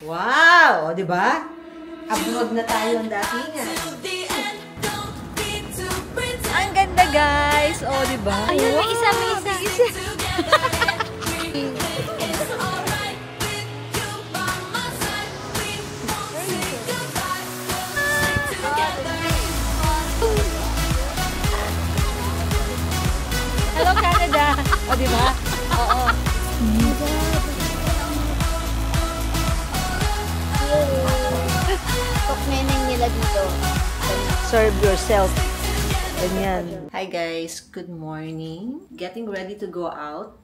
Wow! O, di ba? Abroad na tayo ang datingan. Ang ganda, guys! O, di ba? Ayun, may isa, may isa. Hello, Canada! O, di ba? Oo. Tukmeneng nila dito. Serve yourself. Ganyan. Hi guys, good morning. Getting ready to go out.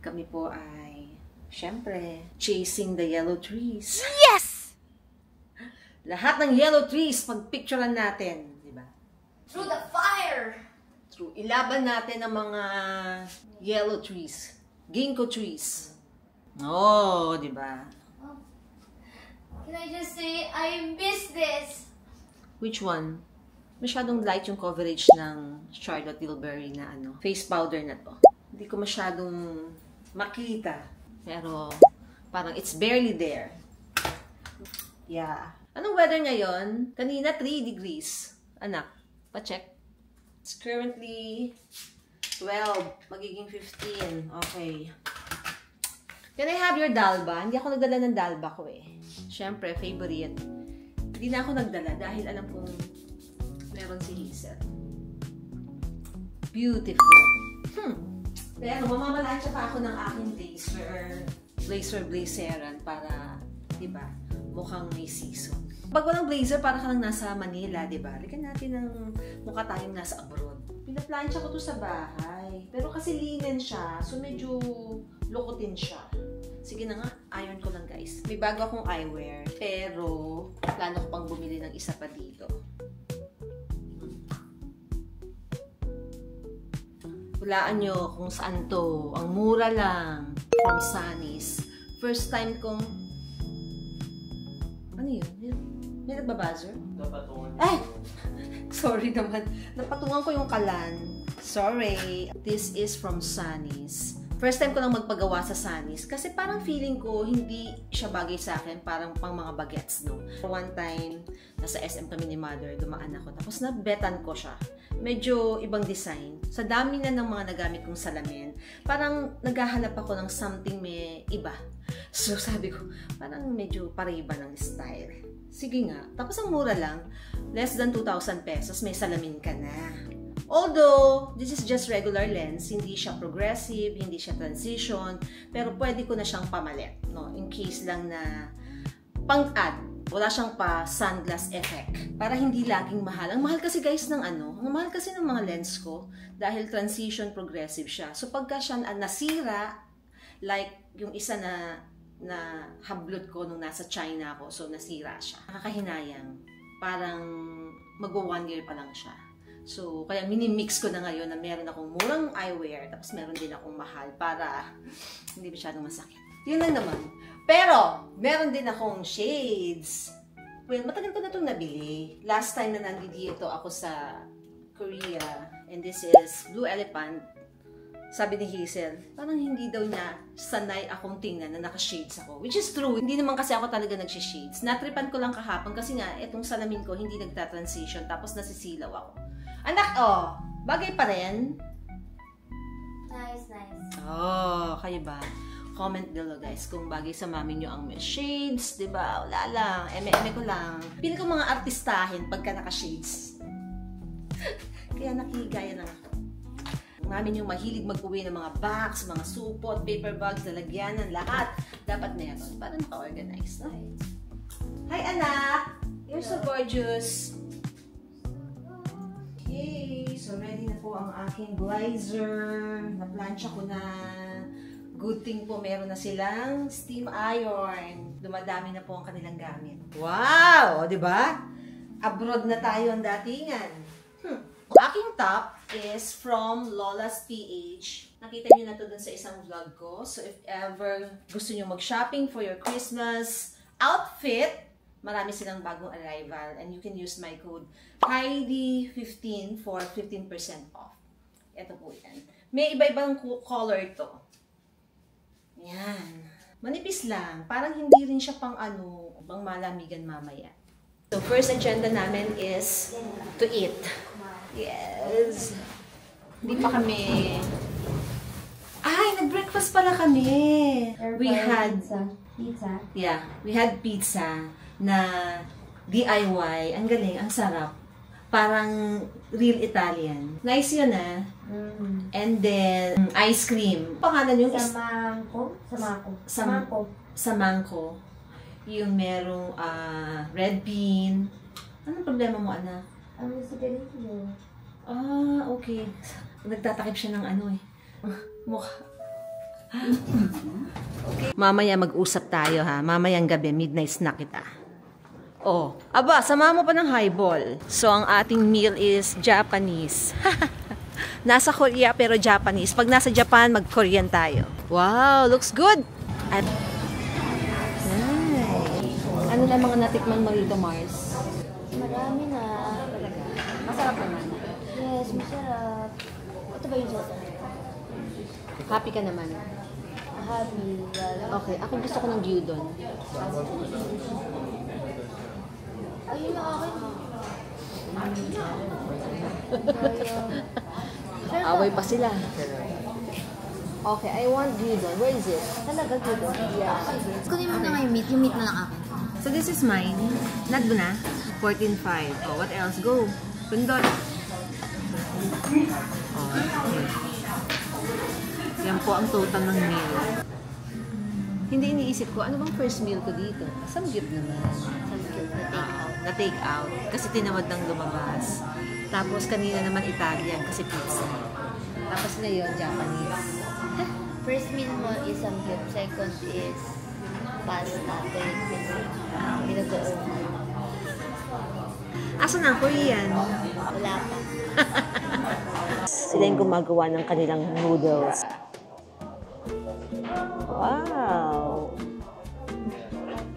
Kami po ay, syempre, chasing the yellow trees. Yes! Lahat ng yellow trees, pagpicturean natin, di ba? Through the fire! True. Ilaban natin ang mga yellow trees. Ginkgo trees. Oh, di ba? Can I just say, I miss this? Which one? Masyadong light yung coverage ng Charlotte Tilbury na face powder na to. Hindi ko masyadong makita. Pero parang it's barely there. Yeah. Anong weather ngayon? Kanina 3 degrees. Anak, pa-check. It's currently 12. Magiging 15. Okay. Can I have your dalba? Hindi ako nagdala ng dalba ko eh. Siyempre, favorite. Hindi na ako nagdala dahil alam kong meron si Hazel. Beautiful. Pero mamamalansya pa ako ng aking blazeran para, di ba, mukhang may season. Pag walang blazer, para ka lang nasa Manila, di ba? Likan natin ng mukha tayong nasa abroad. Pinaplansya ko to sa bahay. Pero kasi linen siya, so medyo lukutin siya. Sige na nga, iron ko lang guys. May bago akong eyewear, pero plano ko pang bumili ng isa pa dito. Hulaan nyo kung saan to. Ang mura lang. From Sunny's. First time kong... Ano yun? May nagbabuzzer? Napatungan. Ay! Sorry naman. Napatungan ko yung kalan. Sorry. This is from Sunny's. First time ko lang magpagawa sa Sunny's kasi parang feeling ko hindi siya bagay sa akin, parang pang mga bagets, no? One time, nasa SM kami ni Mother, dumaan ako, tapos nabetan ko siya. Medyo ibang design. Sa dami na ng mga nagamit kong salamin, parang naghahanap ako ng something may iba. So sabi ko, parang medyo pare-iba ng style. Sige nga. Tapos ang mura lang, less than 2,000 pesos, may salamin ka na. Although, this is just regular lens, hindi siya progressive, hindi siya transition, pero pwede ko na siyang pamalit, no? In case lang na pang-add, wala siyang pa sunglass effect. Para hindi laging mahal. Ang mahal kasi guys ng ang mahal kasi ng mga lens ko dahil transition progressive siya. So pagka siya nasira, like yung isa na hablot ko nung nasa China ako, so nasira siya. Nakakahinayang. Parang mag-1 year pa lang siya. So, kaya mini-mix ko na ngayon na meron akong murang eyewear, tapos meron din akong mahal para hindi masyadong masakit. Yun lang naman. Pero, meron din akong shades. Well, matagal ko na itong nabili. Last time na nandito ako sa Korea, and this is Blue Elephant. Sabi ni Hazel, parang hindi daw niya sanay akong tingnan na naka-shades ako. Which is true. Hindi naman kasi ako talaga nag-shades. Natripan ko lang kahapon kasi nga, itong salamin ko hindi nagta-transition, tapos nasisilaw ako. Anak, oh, bagay pa rin. Nice, nice. Oh, kayo ba? Comment below guys kung bagay sa mami nyo ang may shades, di ba? Wala lang, eme-eme ko lang. Pili ko mga artistahin pagka naka-shades. Kaya nakihigaya lang ako. Mami nyo mahilig mag-uwi ng mga bags, mga supot, paper bags, lalagyanan, lahat. Dapat meron para naka-organize, no? Hi anak! You're so gorgeous. Okay, so ready na po ang aking blazer. Na-plancha ko na. Good thing po, meron na silang steam iron. Dumadami na po ang kanilang gamit. Wow! O, diba? Abroad na tayo ang datingan. Aking top is from Lola's PH. Nakita niyo na to dun sa isang vlog ko. So, if ever gusto niyo mag-shopping for your Christmas outfit, marami silang bagong arrival and you can use my code Heidi15 for 15% off. Ito po yan. May iba-ibang color ito. Yan. Manipis lang. Parang hindi rin siya pang pang malamigan mamaya. So, first agenda namin is to eat. Yes. Hindi pa kami... Ay, nag-breakfast pala kami. We had... Pizza. Yeah, we had pizza na DIY. Ang galing, ang sarap. Parang real Italian. Nice yun And then, ice cream. Pangalan yung... Samangko. Yung merong red bean. Anong problema mo, anak? Sigarilyo. Okay. Nagtatakip siya ng mukha. Okay. Mamaya mag-usap tayo ha. Mamayang gabi, midnight snack kita. Aba, sama mo pa ng highball. So, ang ating meal is Japanese. Nasa Korea pero Japanese. Pag nasa Japan, mag-Korean tayo. Wow, looks good! At ano lang mga natikman mo rito, Mars? Marami na. Talaga? Masarap naman. Yes, masarap. Ito ba yung soda? Happy ka naman. Happy. Okay, ako gusto ko ng gyudon. Ayun na akin. Away pa sila. Okay, I want gyudon. Where is it? Talaga gyudon? Yeah. Kunin mo na nga yung meat. Yung meat na lang akin. So this is mine. Nagdo na? 14.5. What else? Go. Pundot. Okay. Yan po ang total ng meal. Hindi iniisip ko, ano bang first meal ko dito? Samgyup naman. Samgyup na take out. Kasi tinawad ng lumabas. Tapos kanina naman Italian kasi pizza. Tapos ngayon Japanese. First meal mo is samgyup. Second is pasta. Third is binugoon. Asan ang Korean? Wala pa. Sila yung gumagawa ng kanilang noodles. Wow!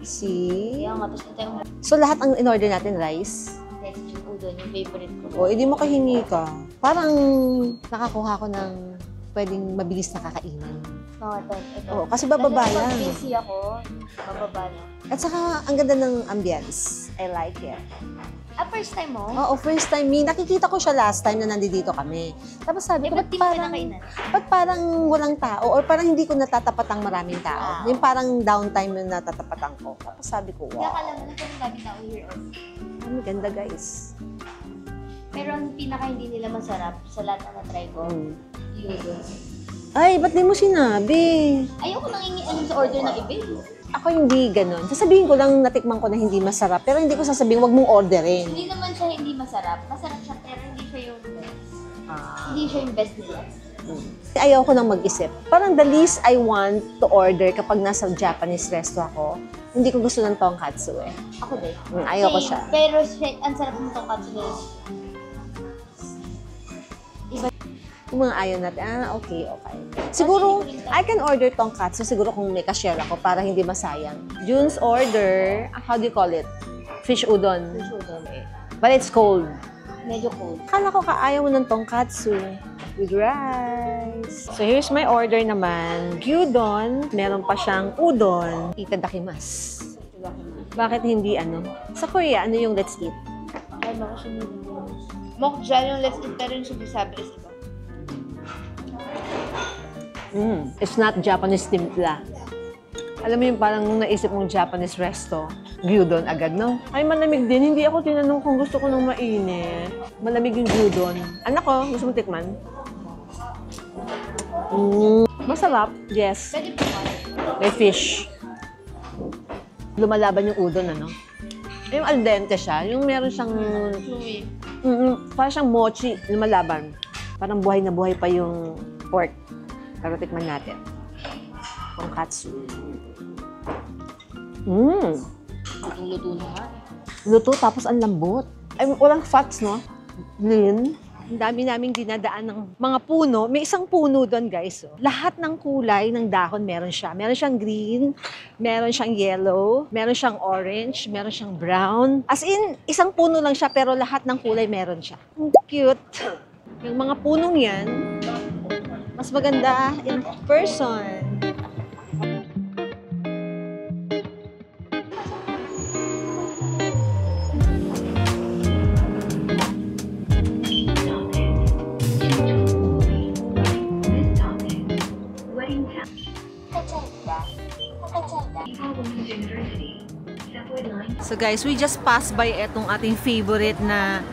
See? Kaya nga, tapos ito yung So lahat ang in-order natin, rice? next yung udon, yung favorite ko. Edi mo kahingi ka. Parang nakakuha ko ng pwedeng mabilis na kakainin. Ito. Kasi bababa Lalo lang. pag busy ako, bababa lang. At saka, ang ganda ng ambience. I like it. First time mo? Oo, first time. Nakikita ko siya last time na nandito kami. Tapos sabi ko, ba't di mo kinakainan? ba't parang walang tao? Or parang hindi ko natatapatang maraming tao? Yung parang downtime yung natatapatan ko. Tapos sabi ko, wow. Nakakala mo na kung daming tao here on. Ang ganda, guys. Pero ang pinaka hindi nila masarap sa lahat na na-try ko, udon. Ay, ba't di mo sinabi? Ayoko nang sa order ng iba. Ako hindi ganun. Sasabihin ko lang natikman ko na hindi masarap, pero hindi ko sasabihin wag mong orderin. Hindi naman siya hindi masarap. Masarap siya pero hindi siya yung best. Hindi siya yung best nila. Ayaw ko nang mag-isip. Parang the least I want to order kapag nasa Japanese resto ako, hindi ko gusto ng tonkatsu eh. Ako din. Ayaw ko Same. siya. Pero ang sarap ng tonkatsu nila. Yung mga ayaw natin, okay. Siguro, I can order tonkatsu siguro kung may ka-share ako para hindi masayang. June's order, how do you call it? Fish udon. Fish udon. But it's cold. Medyo cold. Akala ko kaayaw mo ng tonkatsu with rice. So here's my order naman. Gyudon, meron pa siyang udon. Itadakimasu. Bakit hindi Sa Korea, ano yung let's eat? Ay, mokja yung let's eat pero yung sumisabi is iba. It's not Japanese timpla. Alam mo yung parang nung naisip mong Japanese resto, gyudon agad, no? Ay, malamig din. Hindi ako tinanong kung gusto ko nang mainit. Malamig yung gyudon. Anak ko, gusto mo tikman? Masarap, yes. Pwede po ba? May fish. Lumalaban yung udon, Yung al dente siya, yung meron siyang... Chewy. Parang siyang mochi, lumalaban. Parang buhay na buhay pa yung pork. Pero tikman natin. Tonkatsu. Lutong-luto na nga. Luto, tapos ang lambot. Ay, walang fats, no? Lean. Ang dami naming dinadaan ng mga puno. May isang puno doon, guys. Lahat ng kulay ng dahon meron siya. Meron siyang green, meron siyang yellow, meron siyang orange, meron siyang brown. As in, isang puno lang siya, pero lahat ng kulay meron siya. Ang cute. Yung mga punong yan, mas maganda in person. So guys, we just passed by etong ating favorite na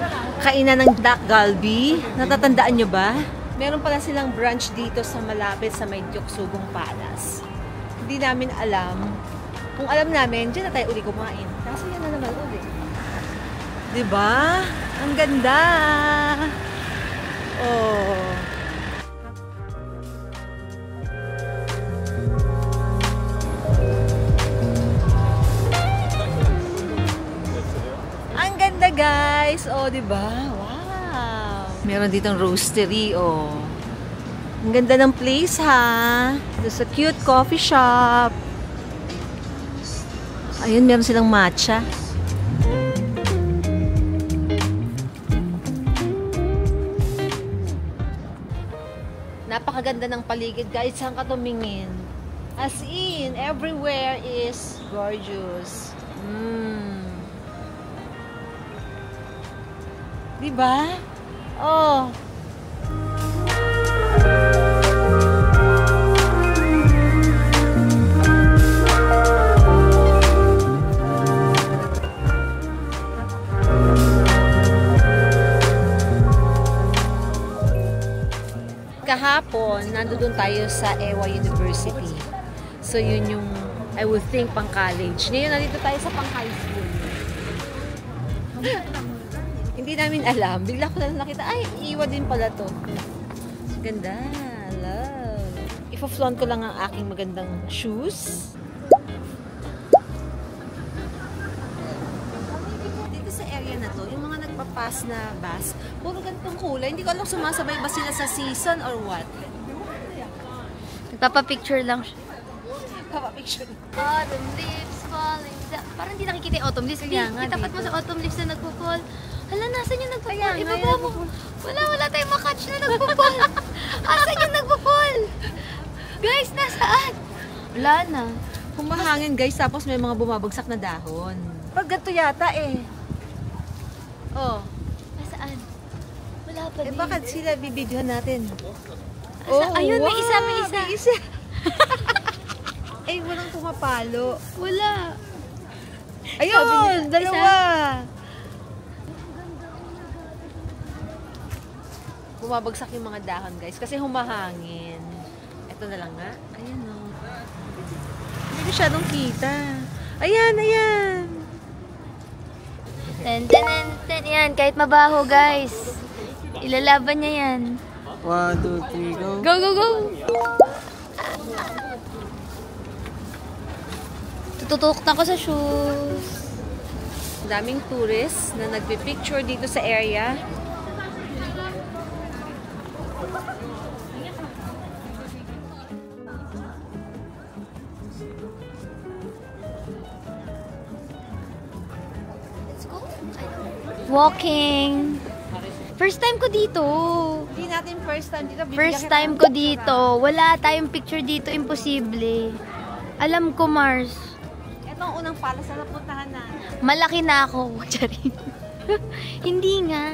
kainan ng Dak Galbi. Natatandaan nyo ba? Meron pala silang branch dito sa malapit sa may Dioksugung Palace. Hindi namin alam. Kung alam namin, dyan na tayo uli kumain. Kaso yan na naman uli. Diba? Ang ganda! Oh. Ang ganda guys! Oh, diba? Wow! Meron ditong roastery, oh. Ang ganda ng place, ha? There's a cute coffee shop. Ayun, meron silang matcha. Napakaganda ng paligid, guys. Saan ka tumingin? As in, everywhere is gorgeous. Diba? Oh. Kahapon, nandoon tayo sa Ewa University. So, yun yung, I would think, pang college. Ngayon, nandito tayo sa pang high school. Hindi namin alam. Bigla ko na nakita, ay, Ewa din pala to. Ganda. Love. Ifo-flaunt ko lang ang aking magandang shoes. Dito sa area na to, yung mga nagpapass na bus, puro ganitong kulay. Hindi ko alam sumasabay ba sila sa season or what. Nagpapapicture lang siya. Papa-picture. Autumn leaves falling down. Parang hindi nakikita yung autumn leaves. Itapat mo sa autumn leaves na nagpo-fall. Hala, nasan yung nagpo-fall? Ibaba mo. Wala tayong makatch na nagpo-fall. Asan yung nagpo-fall? Guys, nasaan? Wala na. Humahangin guys, tapos may mga bumabagsak na dahon. Pag ganito yata eh. Oh. Nasaan? Wala pa din. Bakit sila bibidyohan natin? Ayun, wow, may isa. Eh, walang pumapalo. Wala. Ayun, dalawa. Bumabagsak yung mga dahon, guys, kasi humahangin. Ito na lang nga. Ayan, oh. Hindi masyadong kita. Ayan. Ten. Yan, kahit mabaho, guys. Ilalaban niya yan. 1, 2, 3, go. Go! Tututok na ko sa shoes. Daming tourists na nagpipicture dito sa area. Walking. First time ko dito. Hindi natin first time dito. First time ko dito. Wala tayong picture dito. Imposible. Alam ko, Mars. Ito ang unang palas na napuntahan na. Malaki na ako. Charing. Hindi nga.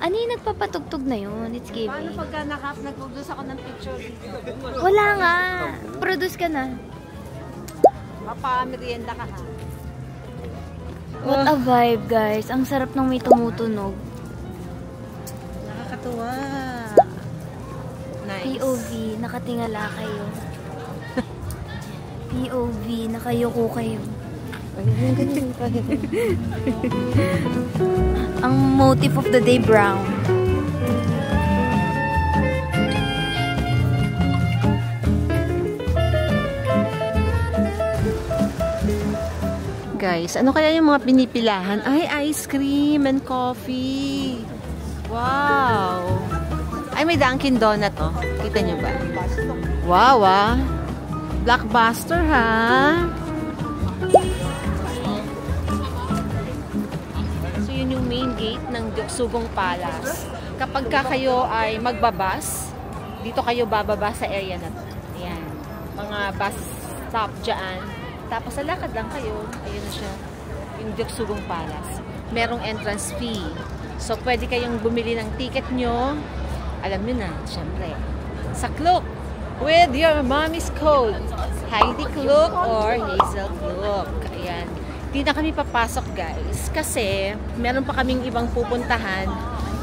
Ano yung nagpapatugtog na yun? It's giving. Paano pagka nag-produce ako ng picture dito? Wala nga. Produce ka na. Mapamerienda ka ha. What a vibe, guys. Ang sarap ng may tumutunog. Nakakatuwa. Nice. POV, nakatingala kayo. POV, nakayuko kayo. Ang motif of the day, brown. Guys, ano kaya yung mga pinipilahan? Ay, ice cream and coffee. Wow. Ay, may Dunkin Donut, oh. Kita nyo ba? Wow, ah. Blockbuster, ha? So, yun yung main gate ng Dioksugung Palace. Kapag kayo ay magbabas, dito kayo bababa sa area na to. Ayan. Mga bus stop dyan. Tapos, lakad lang kayo. Ayun na siya. Yung Dioksugung Palace. Merong entrance fee. So, pwede kayong bumili ng ticket nyo. Alam nyo na, syempre. Sa Klook. with your mommy's code. Heidi Klug or Hazel Klug. Ayan. Di na kami papasok guys kasi meron pa kaming ibang pupuntahan.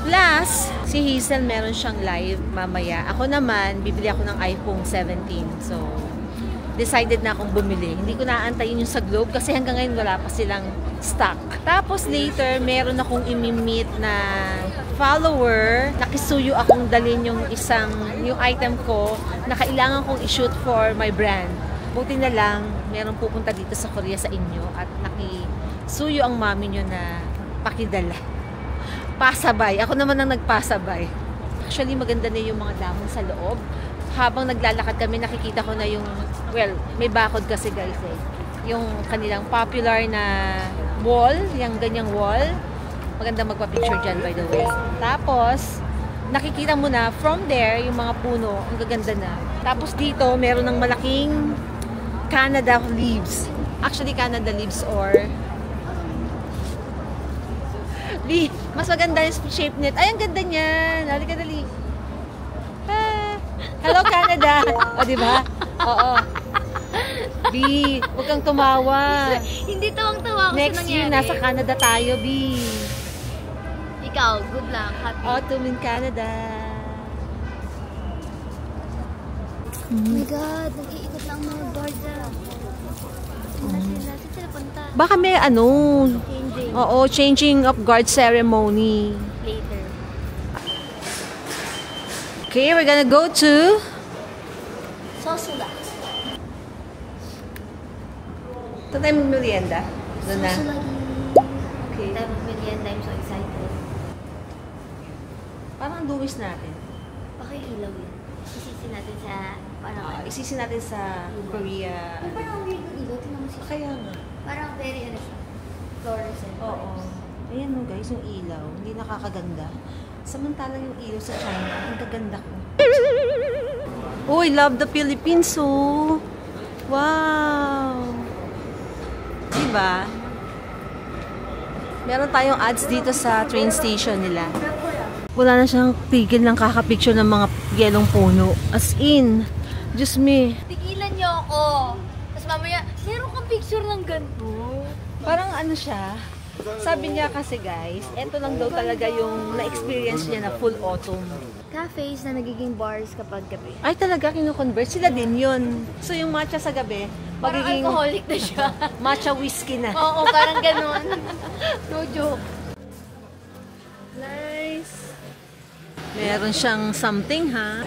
Plus, si Hazel meron siyang live mamaya. Ako naman, bibili ako ng iPhone 17. So, decided na akong bumili. Hindi ko naantayin yung sa Globe kasi hanggang ngayon wala pa silang stock. Tapos later, meron akong imi-meet na follower. Nakisuyo akong dalhin yung item ko na kailangan kong i-shoot for my brand. Buti na lang, meron pupunta dito sa Korea sa inyo at nakisuyo ang mami nyo na pakidala. Pasabay. Ako naman ang nagpasabay. Actually, maganda na yung mga damon sa loob. Habang naglalakad kami, nakikita ko na yung, well, may bakod kasi guys eh. Yung kanilang popular na wall, yung ganyang wall. Maganda magpa-picture dyan by the way. Tapos, nakikita mo na from there, yung mga puno, ang gaganda na. Tapos dito, meron ng malaking Canada leaves. Actually, Canada leaves or mas maganda yung shape net. Ay, ang ganda niyan. Halika dali. Hello, Canada. O, diba? Oo. B, huwag kang tumawa. Hindi tawang-tawa kasi Next year, nasa Canada tayo, B. Ikaw, good luck. Happy. Autumn in Canada. Oh my God, nag-iikot lang mga guards. Saan sila punta? Baka may Changing. oo, changing of guard ceremony. Later. Okay, we're gonna go to Sosula. ito tayo mag-merienda. Doon na. Sosula. Okay. Time of merienda, I'm so excited. Parang ang duwis natin. Baka yung ilaw yun. Isisi natin sa parang Isisi natin sa Korea. Ay, parang ang weird ng ilaw. Tingnan mo siya. Kaya nga. Parang very ano siya. Fluorescent. Oo. Ayan no guys, yung ilaw. Hindi nakakaganda. Samantalang yung ilaw sa China, ang gaganda ko. Uy, love the Philippines oh. Wow. Diba? Meron tayong ads dito sa train station nila. Wala na siyang tigil ng kakapicture ng mga yelong puno. As in, Diyos me. Tigilan niyo ako. Tapos mamaya, meron kang picture ng ganito. Parang ano siya, sabi niya kasi guys, eto lang daw talaga yung na-experience niya na full autumn. Cafes na nagiging bars kapag gabi. Ay talaga, kino-convert sila din yun. So yung matcha sa gabi, Parang magiging alcoholic na siya. matcha whiskey na. Oo, parang ganun. No joke. Nice. Meron siyang something ha.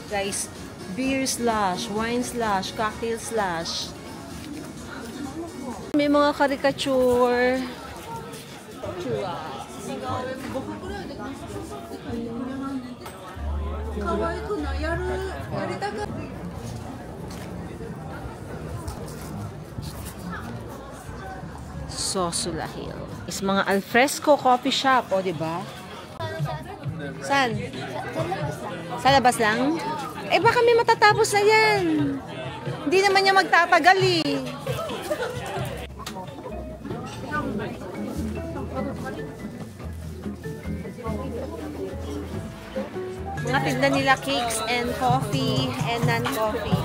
Guys, beer slash, wine slash, cocktail slash. May mga caricature. Sosula Hill. Is mga alfresco coffee shop, o diba? Saan? Sa labas lang? Eh baka may matatapos na yan. Hindi naman niya magtatagal eh. Mga tinda nila cakes and coffee and non-coffee.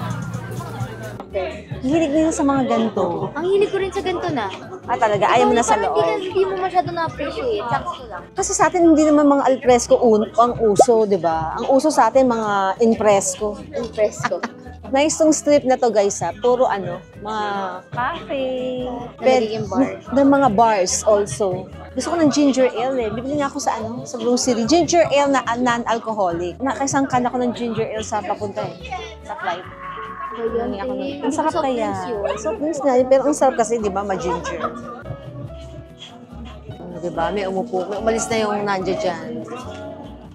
Hilig nila sa mga ganito. Ang hilig ko rin sa ganito na. Ah, talaga? Ayaw mo na sa loob? Hindi mo masyado na-appreciate. Sakto lang. Kasi sa atin hindi naman mga alfresco ang uso, 'di ba? Ang uso sa atin mga impresko. Impresko. Nice tong strip na to guys ha. Puro mga cafe, nagiging bar. ng mga bars also. Gusto ko ng ginger ale eh. Bibili nga ako sa grocery. Ginger ale na non-alcoholic. Nakaisang can ako ng ginger ale sa papunta sa flight. Ayun, Ako nun. eh. Ang sarap Soft kaya. drinks yun. Soft drinks nga. Pero ang sarap kasi, di ba, ma-ginger. Di ba? May umupo. May umalis na yung nandiyo dyan.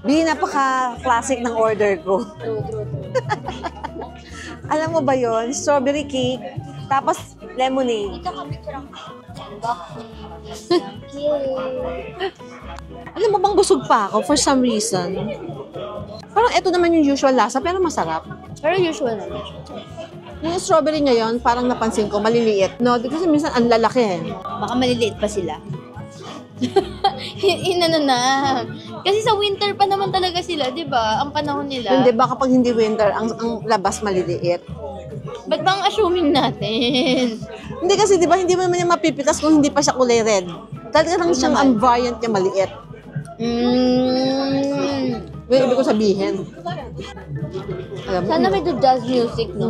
Napaka-classic ng order ko. True. Alam mo ba yon? Strawberry cake, tapos lemonade. Dito kami parang Alam mo bang busog pa ako for some reason? Parang ito naman yung usual lasa, pero masarap. Pero usual naman. Yung strawberry ngayon, parang napansin ko, maliliit. No, kasi minsan ang lalaki eh. Baka maliliit pa sila. Inano na. Kasi sa winter pa naman talaga sila, di ba? Ang panahon nila. Hindi ba kapag hindi winter, ang labas maliliit? Ba't bang assuming natin? Hindi kasi, di ba, hindi mo naman niya mapipitas kung hindi pa siya kulay red. Talaga lang siyang ang variant niya maliit. Yung ibig ko sabihin. Alam mo, Sana may do jazz music, no?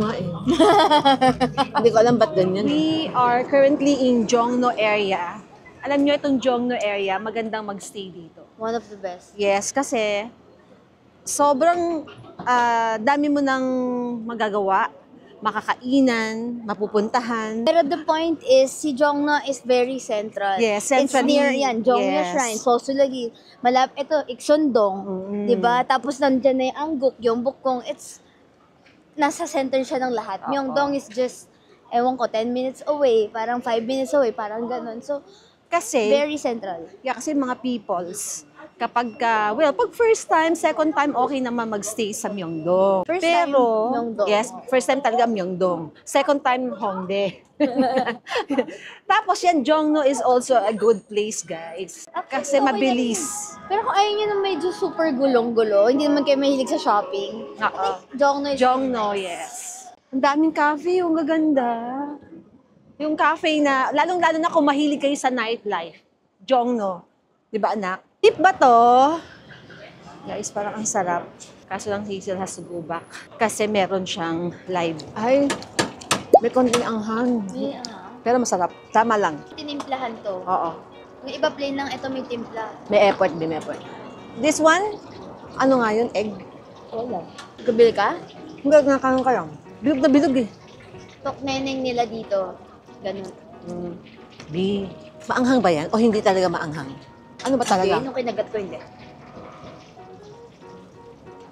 hindi ko alam ba't ganyan. We are currently in Jongno area. Alam niyo itong Jongno area, magandang magstay dito. One of the best. Yes, kasi sobrang dami mo nang magagawa, makakainan, mapupuntahan. Pero the point is, si Jongno is very central. Yes, It's centrally, near yan, Jongno yes. Shrine. So, lagi, ito, Iksondong. Diba? Tapos nandyan na yung Angguk, yung Bukong. It's, nasa center siya ng lahat. Myeongdong is just, ewan ko, 10 minutes away, parang 5 minutes away, parang ganun. So, Kasi, very central. kasi mga peoples, kapag pag first time, second time, okay naman magstay sa Myeongdong. First time, Pero, Myeongdong. yes, first time talaga Myeongdong. Second time, Hongdae. Tapos yan, Jongno is also a good place, guys. Kasi mabilis. Pero kung ayaw nyo na medyo super gulong-gulo, hindi naman kayo mahilig sa shopping. Oo. Jongno is Jongno, yes. Ang daming cafe, yung gaganda. Yung cafe na, lalong-lalo na kung mahilig kayo sa nightlife. Jongno. Di ba, anak? Tip ba to? Guys, parang ang sarap. Kaso lang Hazel has to go back. Kasi meron siyang live. Ay, may konting anghang. Pero masarap. Tama lang. Tinimplahan to. Oo. Yung iba plain lang, ito may timpla. May effort din, may effort. This one, ano nga yun? Egg. Wala. Kabili ka? Hindi, nakakaroon ka lang. Bilog na bilog eh. Tok neneng nila dito. Ganun. Di. Maanghang ba yan? O hindi talaga maanghang? Ano ba talaga? Hindi, nung kinagat ko, hindi.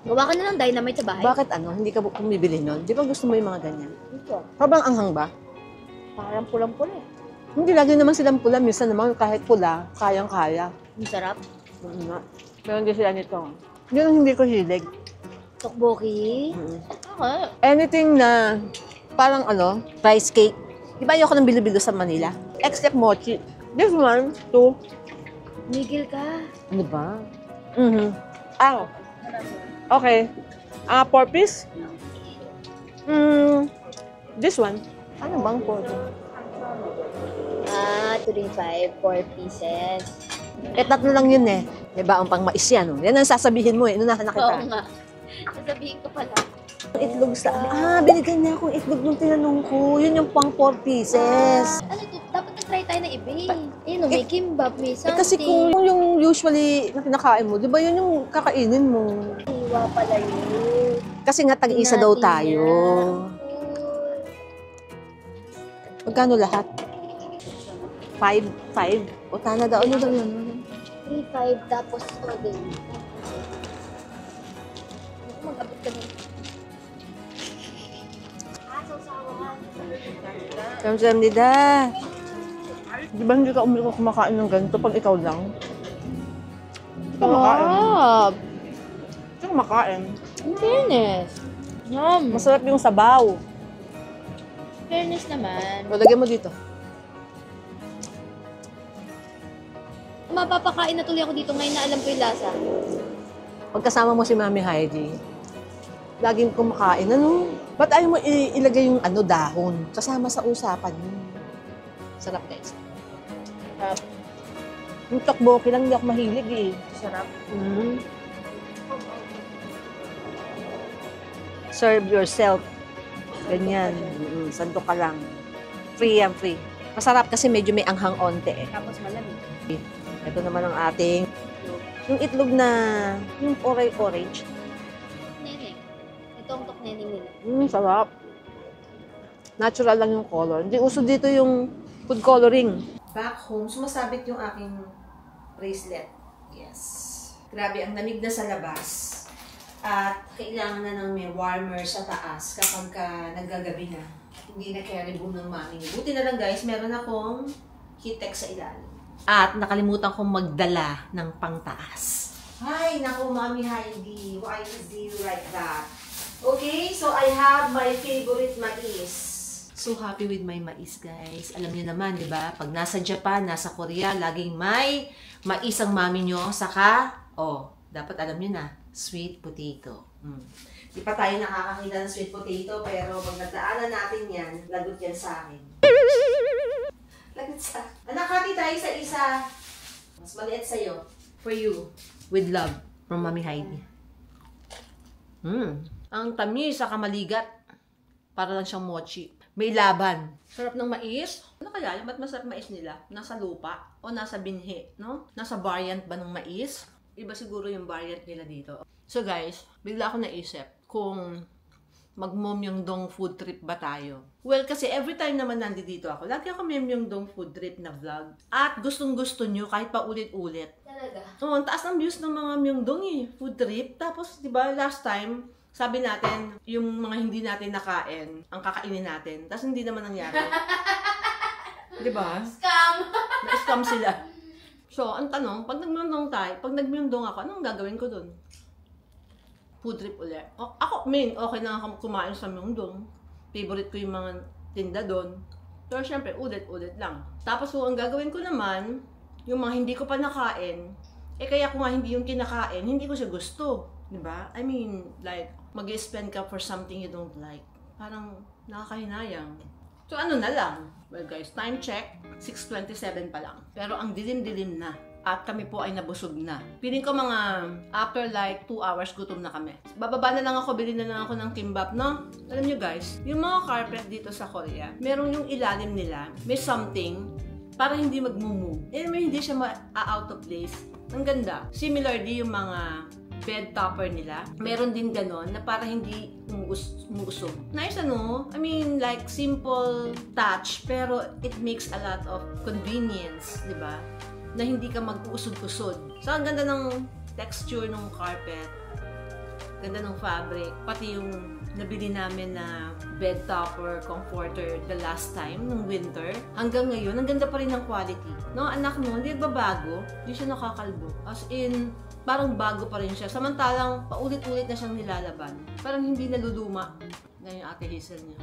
Gawa ka na ng dynamite sa bahay. Bakit ano? Hindi ka bumibili nun? Di ba gusto mo yung mga ganyan? Ito. Sobrang anghang ba? Parang pulang-pula eh. Hindi, lagi naman silang pula. Minsan naman kahit pula, kayang-kaya. Ang sarap. Pero hindi sila nito. Yun ang hindi ko hilig. Tokboki. Okay. Anything na parang rice cake. Di ba ayoko ng bilo-bilo sa Manila? Except mochi. This one, too. Migil ka. Ano ba? Okay. 4 piece? This one. Ano bang 4 piece? 2.5, 4 pieces. Tatlo lang yun eh. Diba, ang pang mais yan. Yan ang sasabihin mo eh. Nung nakita. Oo nga. Sasabihin ko pala. Itlog sa... binigyan niya akong itlog nung tinanong ko. Yun yung pang 4 pieces. Ano to? Dapat na-try tayo na iba eh. Ayun, may kimbap, may something. Kasi kung yung usually na kinakain mo, di ba yun yung kakainin mo? Iwa pala yun. Kasi nga tag-isa daw tayo. Magkano lahat? 5? O tana daw. Ano daw yun? 3.5 tapos din. Mag-abot ka din. Kamsamnida. Di ba hindi ka kumakain ng ganito pag ikaw lang? Hindi ka makain. Hindi ka makain. In fairness. Masarap yung sabaw. Fairness naman. O, lagyan mo dito. Mapapakain na tuloy ako dito ngayon na alam ko yung lasa. Pagkasama mo si Mami Heidi, laging kumakain. Ba't ayaw mo ilagay yung dahon? Kasama sa usapan yun. Sarap, guys. Sarap. Yung tokboki lang, hindi ako mahilig eh. Sarap. Serve yourself. Ganyan. Sando ka lang. Free yan, free. Masarap kasi medyo may anghang onte eh. Tapos malamig. Ito naman ang ating yung itlog na yung orange. Neneng. Ito ang tok neneng nila. Sarap. Natural lang yung color. Hindi uso dito yung food coloring. Back home, sumasabit yung aking bracelet. Yes. Grabe, ang lamig na sa labas. At kailangan na ng may warmer sa taas kapag naggagabi na. Hindi na carry boom ng mami. Buti na lang guys, meron akong heat-tech sa ilalim. At nakalimutan kong magdala ng pangtaas. Ay, naku, Mami Heidi. Why is you like that? Okay, so I have my favorite mais. So happy with my mais, guys. Alam niyo naman, di ba? Pag nasa Japan, nasa Korea, laging may mais ang mami nyo. Saka, Dapat alam nyo na, sweet potato. Di pa tayo nakakakita ng sweet potato, pero pag nagdaanan natin yan, lagot yan sa akin. Lagot sa... Anak, hati tayo sa isa. Mas maliit sa'yo. For you. With love. From Mami Heidi. Ang tamis, saka maligat. Para lang siyang mochi. May laban. Sarap ng mais. Ano kaya? Ba't masarap mais nila? Nasa lupa? O nasa binhi? No? Nasa variant ba ng mais? Iba siguro yung variant nila dito. So guys, bigla ako naisip kung mag-Myeongdong food trip ba tayo. Well, kasi every time naman nandito ako, lagi ako Myeongdong food trip na vlog. At gustong-gusto nyo kahit pa ulit-ulit. Talaga? Oo, ang taas ng views ng mga Myeongdong food trip. Tapos, di ba, last time, sabi natin, yung mga hindi natin nakain, ang kakainin natin. Tapos hindi naman nangyari. Di ba? Scam! Na-scam sila. So, ang tanong, pag nag-Myeongdong ako, anong gagawin ko dun? Food trip ulit. Ako, okay na ako kumain sa Myeongdong. Favorite ko yung mga tinda dun. Pero syempre, ulit-ulit lang. Tapos, ang gagawin ko naman, yung mga hindi ko pa nakain, kaya kung nga hindi yung kinakain, hindi ko siya gusto. Diba? I mean, like, mag-spend ka for something you don't like. Parang nakakahinayang. So, ano na lang? Well, guys, time check, 6:27 pa lang. Pero ang dilim-dilim na. At kami po ay nabusog na. Piling ko mga after like 2 hours, gutom na kami. Bababa na lang ako, bilhin na lang ako ng kimbap, no? Alam nyo guys, yung mga carpet dito sa Korea, merong yung ilalim nila, may something para hindi mag-move. May hindi siya out of place. Ang ganda. Similarly, yung mga bed topper nila, meron din ganon na para hindi umusog. Nice ano? I mean, like, simple touch, pero it makes a lot of convenience, di ba? Na hindi ka mag-uusod-usod. So, ang ganda ng texture ng carpet, ganda ng fabric, pati yung nabili namin na bed topper, comforter the last time, nung winter. Hanggang ngayon, ang ganda pa rin ng quality. No, anak mo, hindi nagbabago, hindi siya nakakalbo. As in, parang bago pa rin siya. Samantalang, paulit-ulit na siyang nilalaban. Parang hindi naluluma. Ngayon, Ate Hazel niya.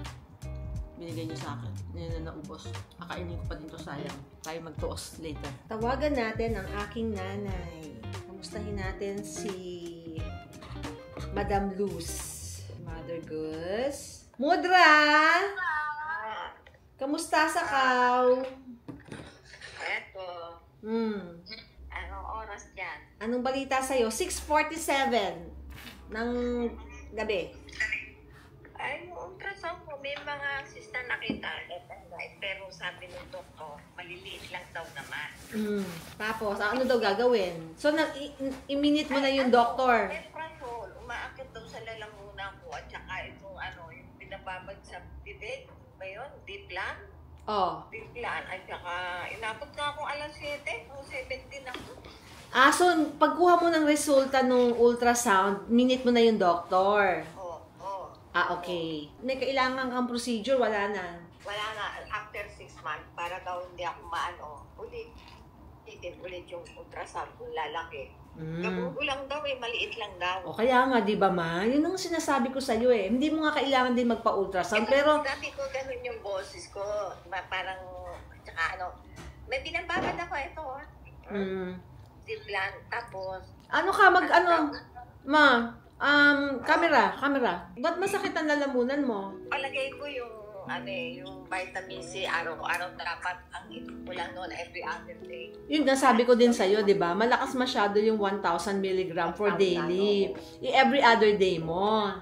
Binigay niyo sa akin. Ngayon na naubos. Kakainin ko pa din to, sayang. Tayo magtuos later. Tawagan natin ang aking nanay. Kamustahin natin si Madam Luz. Mother Gus. Mudra! Kamusta sa kaw? Eto. Anong oras dyan? Anong balita sa'yo? 6:47 ng gabi. Ay, yung ultrasound ko, may mga sista nakita. Pero sabi ng doktor, maliliit lang daw naman. Tapos, ano daw gagawin? So, i-minute mo na yung doktor. Ultrasound, umaakit daw sa lalamunan ko at saka itong yung pinababag sa bibig. Ba yun? Diplan? Oh. Diplan. At saka, inabot na akong alas 7. Kung 17 ako. So, pagkuha mo ng resulta ng ultrasound, minute mo na yung doktor. Okay. May kailangan kang procedure, wala na. Wala na. After 6 months, para daw hindi ako ulit yung ultrasound kung lalaki. Kagugulang daw maliit lang daw. O kaya nga, di ba ma? Yun ang sinasabi ko sa'yo eh. Hindi mo nga kailangan din magpa-ultrasound, pero... Sabi ko, ganun yung boses ko. Parang, tsaka may binababad ako ito. Ziplan, tapos... Ma, camera. Ba't masakit ang lalamunan mo? Palagay ko yung vitamin C, araw-araw dapat ang ito ko lang noon every other day. Yun nga sabi ko din sa'yo, di ba? Malakas masyado yung 1,000 mg for daily. Every other day mo.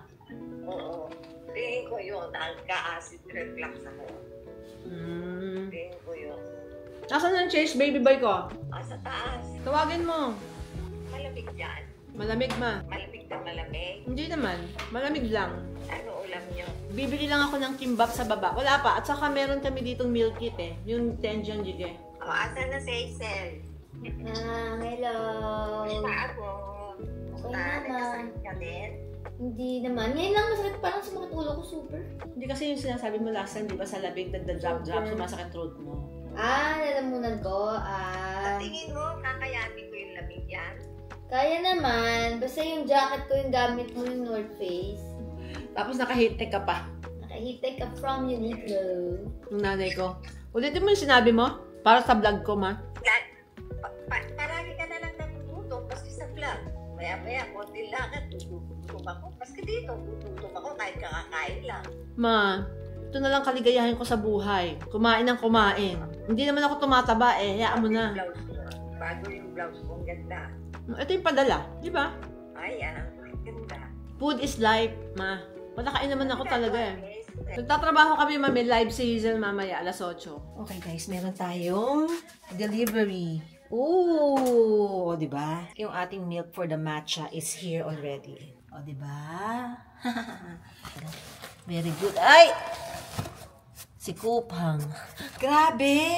Oo. Tingin ko yun, nagka-acid reflux ako. Tingin ko yun. Nasaan yung Chase baby boy ko? Sa taas. Tawagin mo. Malamig dyan. Malamig ma. Malamig na malamig. Hindi naman. Malamig lang. Ano ulam niyo? Bibili lang ako ng kimbap sa baba. Wala pa. At saka meron kami ditong meal kit eh. Yung tension jige. Asan na si Hazel? Hello. Saan mo? Okay naman. Nagkasakit ka din? Hindi naman. Ngayon lang masakit. Parang sumakit ulo ko super. Hindi kasi yung sinasabi mo last time, di ba, sa labig, nagda-drop, sumasakit throat mo. Lalamunan ko. Sa tingin mo, kakayanin ko yung lamig yan? Kaya naman. Basta yung jacket ko yung gamit mo yung North Face. Tapos naka-heat-tech ka pa. Naka-heat-tech ka from Uniqlo. Yung nanay ko. Ulitin mo yung sinabi mo? Para sa vlog ko, ma. Paragi ka na lang nagtutulog kasi sa vlog. Maya-maya, konti lang at tututom ako. Maski dito, tututom ako kahit kakakain lang. Ma, ito na lang kaligayahin ko sa buhay. Kumain ng kumain. Hindi naman ako tumataba eh. Hayaan mo na. Blouse ko. Bago yung blouse ko, ang ganda. Ito yung padala, di ba? Ay, ang ganda. Food is life, ma. Palakain naman ako talaga eh. Nagtatrabaho kami, ma. May live season mamaya, alas 8. Okay guys, meron tayong delivery. Ooh, di ba? Yung ating milk for the matcha is here already. O, di ba? Very good. Ay! Si Kupang. Grabe!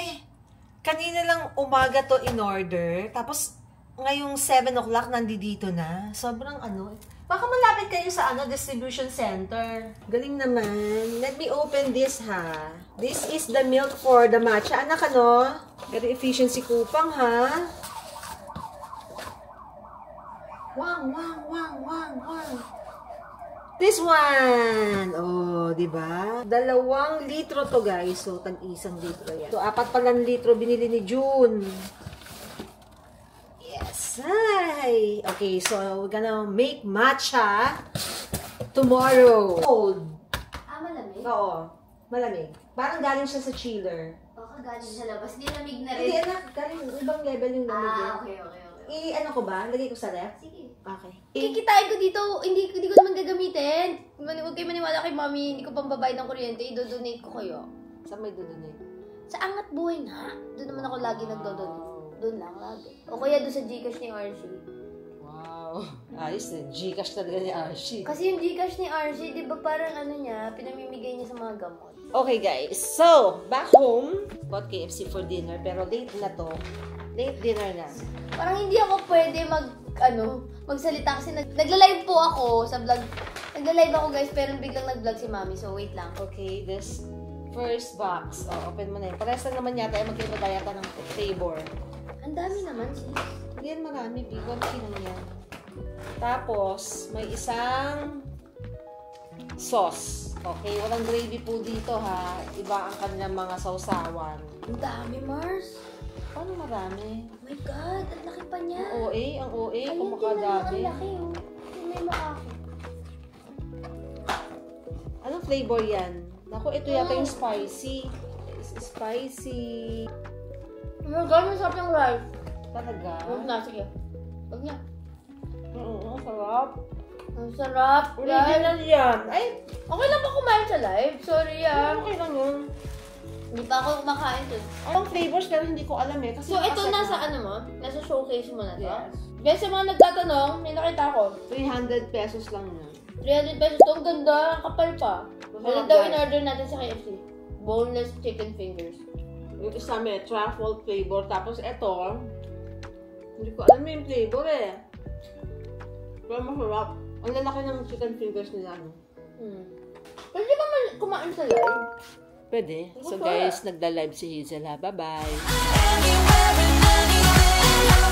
Kanina lang umaga to in order. Tapos, ngayong 7 o'clock nandito na. Sobrang ano. Baka malapit kayo sa distribution center. Galing naman. Let me open this ha. This is the milk for the matcha. Anak, very efficient si Kupang ha. Wang, wang, wang, wang, wang. This one! Oh, di ba? 2 litro to, guys. So, tag-1 litro yan. So, 4 palang litro binili ni June. Yes. Hi! Okay, so, we're gonna make matcha tomorrow. Cold. Malamig? Oo. Malamig. Parang galing siya sa chiller. Baka galing sa labas. Di lamig na Hindi, rin. anak. Galing ibang level yung lamig. Okay. Ano ko ba? Lagay ko sa ref? Sige. Okay. Kikitain ko dito, hindi ko naman gagamitin. Huwag kayo maniwala kay mami, hindi ko pang babayad ng kuryente, i-donate ko kayo. Saan may dudunit? Sa Angat Buhay na. Doon naman ako lagi nagdo-donate. Doon lang, lagi. O kaya doon sa Gcash ni RC. Wow. Ayos na. Gcash talaga ni Archie. Kasi yung Gcash ni RC, di ba parang pinamimigay niya sa mga gamot. Okay guys, so back home, bought KFC for dinner pero late na to. Late dinner na. Parang hindi ako pwede magsalita kasi nagla-live po ako sa vlog. Nagla-live ako guys, pero biglang nag-vlog si mami, so wait lang. Okay, this first box. Oh, open mo na yun. Parehas lang naman yata, magkaiba ba yata ng flavor. Ang dami naman sis. Hindi yan marami, konti lang yan. Tapos, may isang sauce. Okay, walang gravy po dito ha. Iba ang kanilang mga sausawan. Ang dami, Mars. Paano marami? Oh my God, ang laki pa niya. Ang OA, Ayun, kumakadami. ang laki oh. Yung may makaki. Anong flavor yan? Naku, ito yata yung spicy. Spicy. Oh my God, masarap yung rice. Talaga? Huwag na, sige. Huwag na. Oo, sarap. Ang sarap, guys. Original yan. Ay, Okay lang ba kumain sa live? Sorry okay lang yun. Hindi pa ako kumakain to. Ang flavors pero hindi ko alam eh. Kasi So, ito nakaset nasa na. nasa showcase mo na to? Yes. Guys, sa mga nagtatanong, may nakita ko. 300 pesos lang yun. 300 pesos to. Ang ganda. Ang kapal pa. Ano daw in-order natin sa KFC? Boneless chicken fingers. Yung isa may truffle flavor. Tapos ito, hindi ko alam yung flavor eh. Pero masarap. Ang lalaki ng chicken fingers nila. Pwede ba kumain sa live? Pwede. So Okay. guys, nagda-live si Hazel ha. Bye-bye. Anywhere and anywhere.